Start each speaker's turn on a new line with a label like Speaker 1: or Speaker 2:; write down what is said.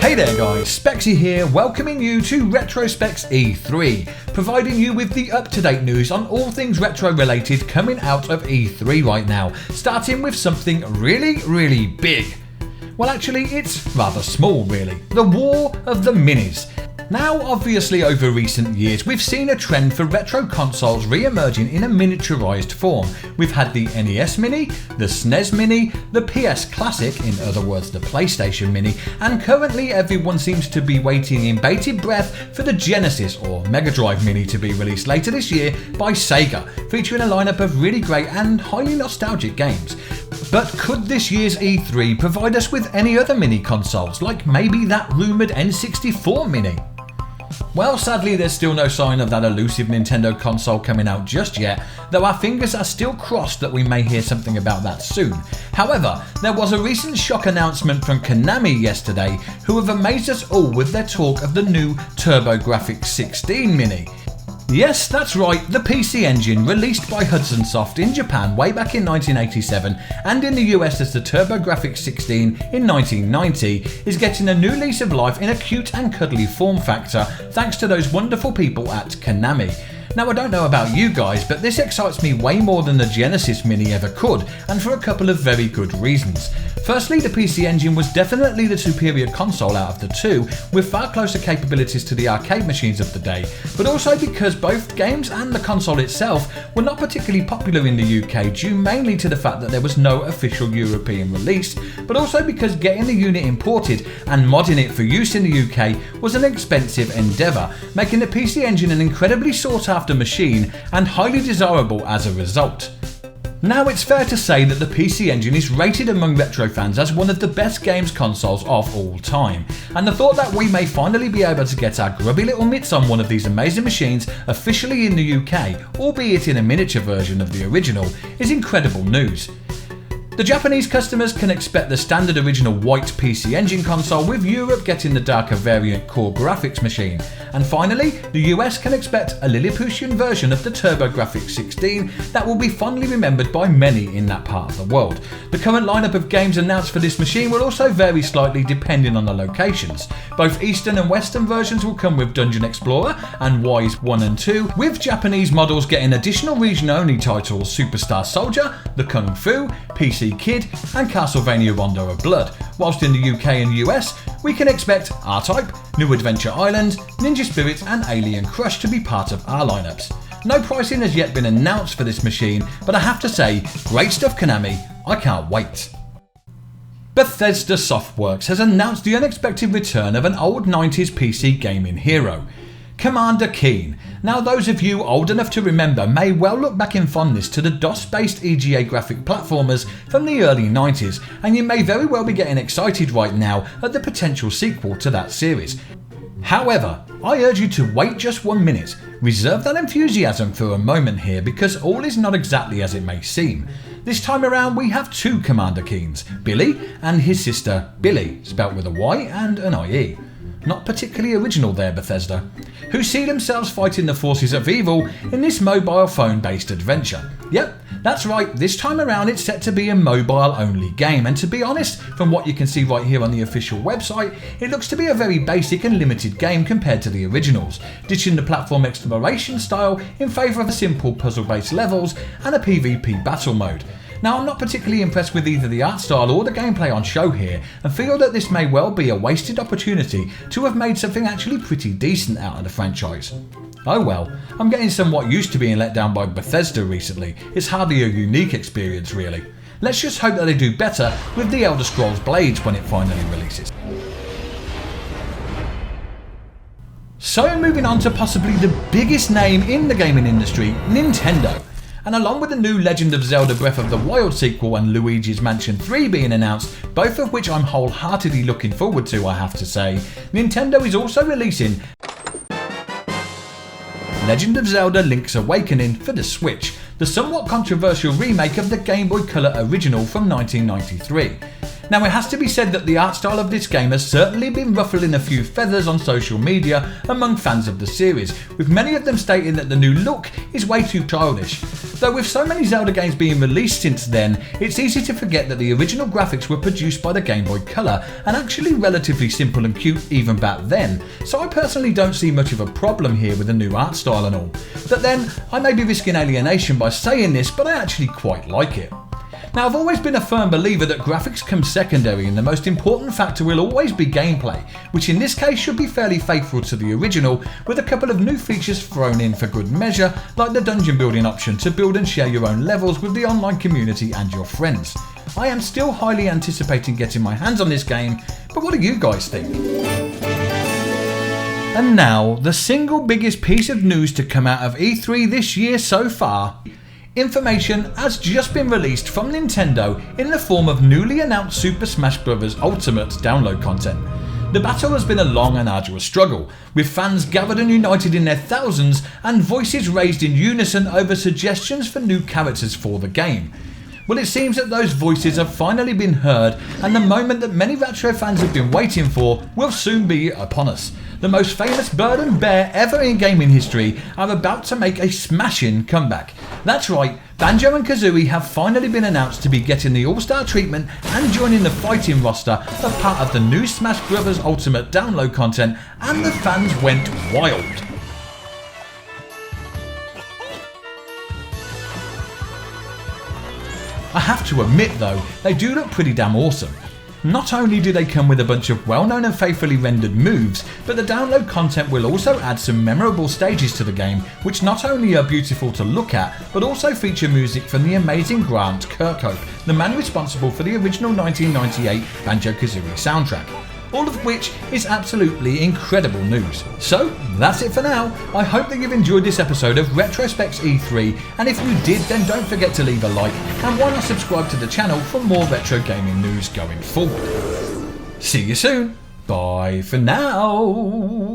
Speaker 1: Hey there guys, Spexy here, welcoming you to Retrospects E3, providing you with the up-to-date news on all things retro related coming out of E3 right now, starting with something really big. Well actually it's rather small really, the War of the Minis. Now obviously over recent years we've seen a trend for retro consoles re-emerging in a miniaturised form. We've had the NES Mini, the SNES Mini, the PS Classic, in other words the PlayStation Mini, and currently everyone seems to be waiting in bated breath for the Genesis or Mega Drive Mini to be released later this year by Sega, featuring a lineup of really great and highly nostalgic games. But could this year's E3 provide us with any other mini consoles, like maybe that rumoured N64 Mini? Well, sadly there's still no sign of that elusive Nintendo console coming out just yet, though our fingers are still crossed that we may hear something about that soon. However, there was a recent shock announcement from Konami yesterday, who have amazed us all with their talk of the new TurboGrafx 16 Mini. Yes, that's right, the PC Engine, released by Hudson Soft in Japan way back in 1987 and in the US as the TurboGrafx 16 in 1990, is getting a new lease of life in a cute and cuddly form factor thanks to those wonderful people at Konami. Now I don't know about you guys, but this excites me way more than the Genesis Mini ever could, and for a couple of very good reasons. Firstly, the PC Engine was definitely the superior console out of the two, with far closer capabilities to the arcade machines of the day, but also because both games and the console itself were not particularly popular in the UK, due mainly to the fact that there was no official European release, but also because getting the unit imported and modding it for use in the UK was an expensive endeavour, making the PC Engine an incredibly sought after machine and highly desirable as a result. Now it's fair to say that the PC Engine is rated among retro fans as one of the best games consoles of all time, and the thought that we may finally be able to get our grubby little mitts on one of these amazing machines officially in the UK, albeit in a miniature version of the original, is incredible news. The Japanese customers can expect the standard original white PC Engine console, with Europe getting the darker variant Core Graphics machine. And finally, the US can expect a Lilliputian version of the TurboGrafx 16 that will be fondly remembered by many in that part of the world. The current lineup of games announced for this machine will also vary slightly depending on the locations. Both Eastern and Western versions will come with Dungeon Explorer and Wise 1 and 2, with Japanese models getting additional region-only titles Superstar Soldier, The Kung Fu, PC Kid and Castlevania Rondo of Blood, whilst in the UK and US we can expect R-Type, New Adventure Island, Ninja Spirit and Alien Crush to be part of our lineups. No pricing has yet been announced for this machine, but I have to say, great stuff Konami, I can't wait. Bethesda Softworks has announced the unexpected return of an old 90s PC gaming hero, Commander Keen. Now those of you old enough to remember may well look back in fondness to the DOS-based EGA graphic platformers from the early 90s, and you may very well be getting excited right now at the potential sequel to that series. However, I urge you to wait just 1 minute, reserve that enthusiasm for a moment here, because all is not exactly as it may seem. This time around we have two Commander Keens, Billy and his sister Billy, spelt with a Y and an IE. Not particularly original there, Bethesda, who see themselves fighting the forces of evil in this mobile phone based adventure. Yep, that's right, this time around it's set to be a mobile only game, and to be honest, from what you can see right here on the official website, it looks to be a very basic and limited game compared to the originals, ditching the platform exploration style in favour of a simple puzzle based levels and a PvP battle mode. Now I'm not particularly impressed with either the art style or the gameplay on show here, and feel that this may well be a wasted opportunity to have made something actually pretty decent out of the franchise. Oh well, I'm getting somewhat used to being let down by Bethesda recently, it's hardly a unique experience really. Let's just hope that they do better with the Elder Scrolls Blades when it finally releases. So moving on to possibly the biggest name in the gaming industry, Nintendo. And along with the new Legend of Zelda Breath of the Wild sequel and Luigi's Mansion 3 being announced, both of which I'm wholeheartedly looking forward to I have to say, Nintendo is also releasing Legend of Zelda Link's Awakening for the Switch, the somewhat controversial remake of the Game Boy Color original from 1993. Now it has to be said that the art style of this game has certainly been ruffling a few feathers on social media among fans of the series, with many of them stating that the new look is way too childish. Though with so many Zelda games being released since then, it's easy to forget that the original graphics were produced by the Game Boy Color and actually relatively simple and cute even back then, so I personally don't see much of a problem here with the new art style and all. But then, I may be risking alienation by saying this, but I actually quite like it. Now, I've always been a firm believer that graphics come secondary and the most important factor will always be gameplay, which in this case should be fairly faithful to the original, with a couple of new features thrown in for good measure, like the dungeon building option to build and share your own levels with the online community and your friends. I am still highly anticipating getting my hands on this game, but what do you guys think? And now, the single biggest piece of news to come out of E3 this year so far. Information has just been released from Nintendo in the form of newly announced Super Smash Bros. Ultimate download content. The battle has been a long and arduous struggle, with fans gathered and united in their thousands and voices raised in unison over suggestions for new characters for the game. Well, it seems that those voices have finally been heard, and the moment that many retro fans have been waiting for will soon be upon us. The most famous bird and bear ever in gaming history are about to make a smashing comeback. That's right, Banjo and Kazooie have finally been announced to be getting the all-star treatment and joining the fighting roster as part of the new Smash Bros. Ultimate download content, and the fans went wild. I have to admit though, they do look pretty damn awesome. Not only do they come with a bunch of well-known and faithfully rendered moves, but the download content will also add some memorable stages to the game, which not only are beautiful to look at, but also feature music from the amazing Grant Kirkhope, the man responsible for the original 1998 Banjo Kazooie soundtrack. All of which is absolutely incredible news. So that's it for now. I hope that you've enjoyed this episode of Retrospects E3, and if you did, then don't forget to leave a like, and why not subscribe to the channel for more retro gaming news going forward. See you soon. Bye for now.